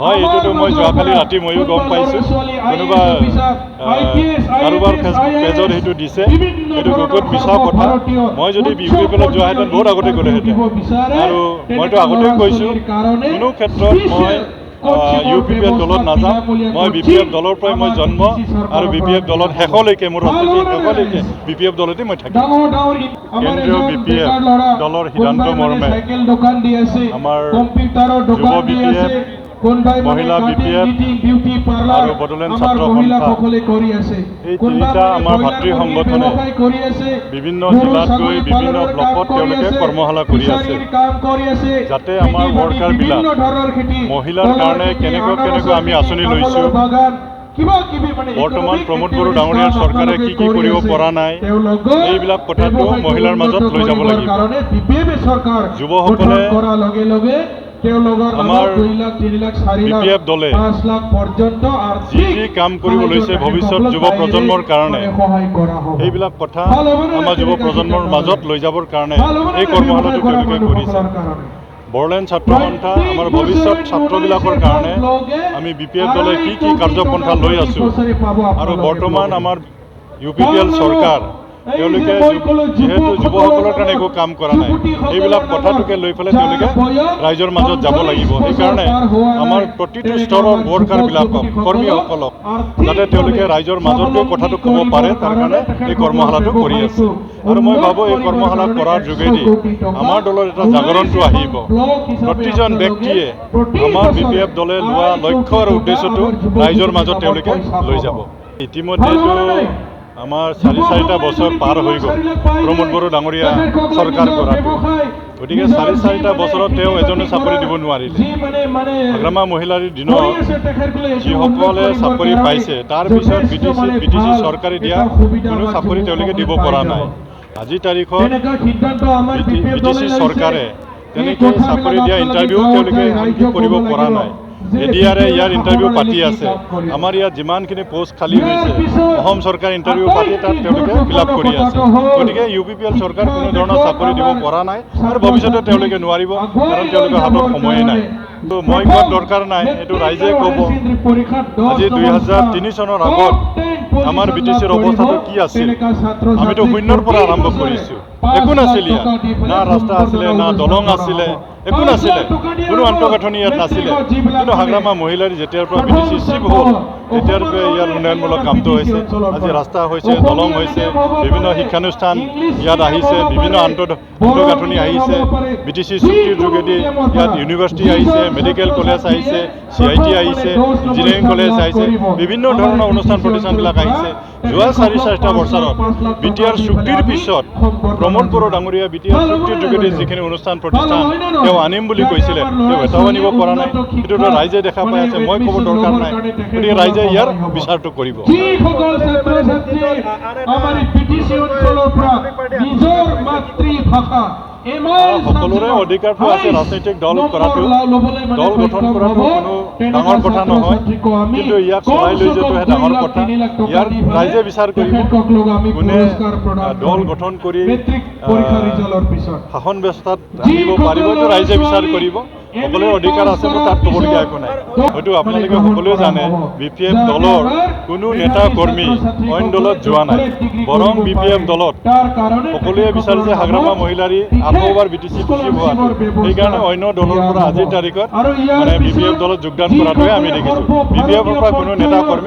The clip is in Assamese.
হয়, এইটোতো মই যোৱাকালি ৰাতি ময়ো গম পাইছোঁ। কোনোবা কাৰোবাৰ ফেচবুক পেজত সেইটো দিছে, সেইটো বহুত মিছা কথা। মই যদি BPFLত যোৱাহেঁতেন বহুত আগতে গ'লোহেঁতেন। আৰু মইতো আগতেও কৈছোঁ, কোনো ক্ষেত্ৰত মই UPPF দলত নাযাওঁ। মই BPF দলৰ পৰাই মই জন্ম, আৰু BPF দলত শেষলৈকে মোৰ ৰাজনীতি শেষলৈকে BPF দলতে মই থাকিম। কেন্দ্ৰীয় BPF দলৰ সিদ্ধান্ত মৰ্মে আমাৰ যুৱ BPF, মহিলা BPF আৰু বড়োলেণ্ড ছাত্ৰ সন্থা, এই তিনিটা আমাৰ ভাতৃ সংগঠনে বিভিন্ন জিলাত গৈ বিভিন্ন ব্লকত তেওঁলোকে কৰ্মশালা কৰি আছে, যাতে আমাৰ ৱৰ্কাৰবিলাক মহিলাৰ কাৰণে কেনেকৈ আমি আঁচনি লৈছোঁ, বৰ্তমান প্ৰমোদ বড়ো ডাঙৰীয়াৰ চৰকাৰে কি কৰিব পৰা নাই, এইবিলাক কথাটো মহিলাৰ মাজত লৈ যাব লাগিব। যুৱসকলে আমাৰ BPF দলে যি কাম কৰিব লৈছে ভৱিষ্যত যুৱ প্ৰজন্মৰ কাৰণে, সেইবিলাক কথা আমাৰ যুৱ প্ৰজন্মৰ মাজত লৈ যাবৰ কাৰণে এই কৰ্মশালাটো তেওঁলোকে কৰিছে। বড়োলেণ্ড ছাত্ৰ সন্থা আমাৰ ভৱিষ্যত ছাত্ৰবিলাকৰ কাৰণে আমি BPF দলে কি কাৰ্যপন্থা লৈ আছোঁ, আৰু বৰ্তমান আমাৰ UPPL চৰকাৰ তেওঁলোকে যিহেতু যুৱসকলৰ কাৰণে একো কাম কৰা নাই, এইবিলাক কথাটোকে লৈ পেলাই তেওঁলোকে ৰাইজৰ মাজত যাব লাগিব। সেইকাৰণে আমাৰ প্ৰতিটো স্তৰৰ ৱৰ্কাৰবিলাকক, কৰ্মীসকলক যাতে তেওঁলোকে ৰাইজৰ মাজত গৈ কথাটো ক'ব পাৰে, তাৰ কাৰণে এই কৰ্মশালাটো কৰি আছে। আৰু মই ভাবোঁ এই কৰ্মশালা কৰাৰ যোগেদি আমাৰ দলৰ এটা জাগৰণটো আহিব। প্ৰতিজন ব্যক্তিয়ে আমাৰ BPF দলে লোৱা লক্ষ্য আৰু উদ্দেশ্যটো ৰাইজৰ মাজত তেওঁলোকে লৈ যাব। ইতিমধ্যেতো আমাৰ 4-4টা বছৰ পাৰ হৈ গ'ল প্ৰমোদ বড়ো ডাঙৰীয়া চৰকাৰ কৰাটো। গতিকে 4-4টা বছৰত তেওঁ এজনে চাকৰি দিব নোৱাৰিলে। হাগ্ৰামা মহিলাৰ দিনত যিসকলে চাকৰি পাইছে, তাৰ পিছত BTC চৰকাৰে দিয়া কোনো চাকৰি তেওঁলোকে দিব পৰা নাই। আজিৰ তাৰিখত BTC চৰকাৰে তেনেকৈ চাকৰি দিয়া ইণ্টাৰভিউ তেওঁলোকে আনকি কৰিব পৰা নাই। ADR ইয়াৰ ইণ্টাৰভিউ পাতি আছে। আমাৰ ইয়াত যিমানখিনি পোষ্ট খালী হৈছে, অসম চৰকাৰ ইণ্টাৰভিউ পাতি তাত তেওঁলোকে ফিল-আপ কৰি আছে। গতিকে UPPL চৰকাৰ কোনো ধৰণৰ চাকৰি দিব পৰা নাই, আৰু ভৱিষ্যতে তেওঁলোকে নোৱাৰিব, কাৰণ তেওঁলোকৰ হাতত সময়ে নাই। মই কোৱাৰ দৰকাৰ নাই, এইটো ৰাইজে ক'ব। আজি 2003 চনৰ আগত আমাৰ BTCৰ অৱস্থাটো কি আছিল? আমিতো শূন্যৰ পৰা আৰম্ভ কৰিছোঁ। একো নাছিল ইয়াত, না ৰাস্তা আছিলে, না দলং আছিলে, একো নাছিলে, কোনো আন্তঃগাঁথনি ইয়াত নাছিলে। কিন্তু হাগ্ৰামা মহিলাৰ যেতিয়াৰ পৰা BTC চিফ হ'ল, তেতিয়াৰ পৰা ইয়াৰ উন্নয়নমূলক কামটো হৈছে। আজি ৰাস্তা হৈছে, দলং হৈছে, বিভিন্ন শিক্ষানুষ্ঠান ইয়াত আহিছে, বিভিন্ন আন্তঃগাঁথনি আহিছে। BTC চুক্তিৰ যোগেদি ইয়াত ইউনিভাৰ্চিটি আহিছে, মেডিকেল কলেজ আহিছে, CIT আহিছে, ইঞ্জিনিয়াৰিং কলেজ আহিছে, বিভিন্ন ধৰণৰ অনুষ্ঠান প্ৰতিষ্ঠানবিলাক আহিছে। যোৱা 4-4টা বছৰত BTR চুক্তিৰ পিছত প্ৰমোদ বড়ো ডাঙৰীয়া BTR চুক্তিৰ যোগেদি যিখিনি অনুষ্ঠান প্ৰতিষ্ঠান তেওঁ আনিম বুলি কৈছিলে, তেওঁ এটাও আনিব পৰা নাই। সেইটোতো ৰাইজে দেখা পাই আছে, মই ক'ব দৰকাৰ নাই। গতিকে ৰাইজে ইয়াৰ বিচাৰটো কৰিব। সকলোৰে অধিকাৰটো আছে ৰাজনৈতিক দল কৰাটো, দল গঠন কৰাটো কোনো ডাঙৰ কথা নহয়, কিন্তু ইয়াক চলাই লৈ যোৱাটোহে ডাঙৰ কথা। ইয়াৰ ৰাইজে বিচাৰ কৰিব, কোনে দল গঠন কৰি শাসন ব্যৱস্থাত আহিব পাৰিব, এইটো ৰাইজে বিচাৰ কৰিব। সকলোৰে অধিকাৰ আছে, মোৰ তাত ক'বলগীয়া একো নাই। হয়তো আপোনালোকে সকলোৱে জানে, BPF দলৰ কোনো নেতা কৰ্মী অইন দলত যোৱা নাই, বৰং BPF দলত সকলোৱে বিচাৰিছে হাগ্ৰামা মহিলাৰী আকৌবাৰ BTC চিফ হোৱাটো। সেইকাৰণে অন্য দলৰ পৰা আজিৰ তাৰিখত BPF দলত যোগদান কৰাটোহে আমি দেখিছোঁ। BPFৰ পৰা কোনো নেতা কৰ্মী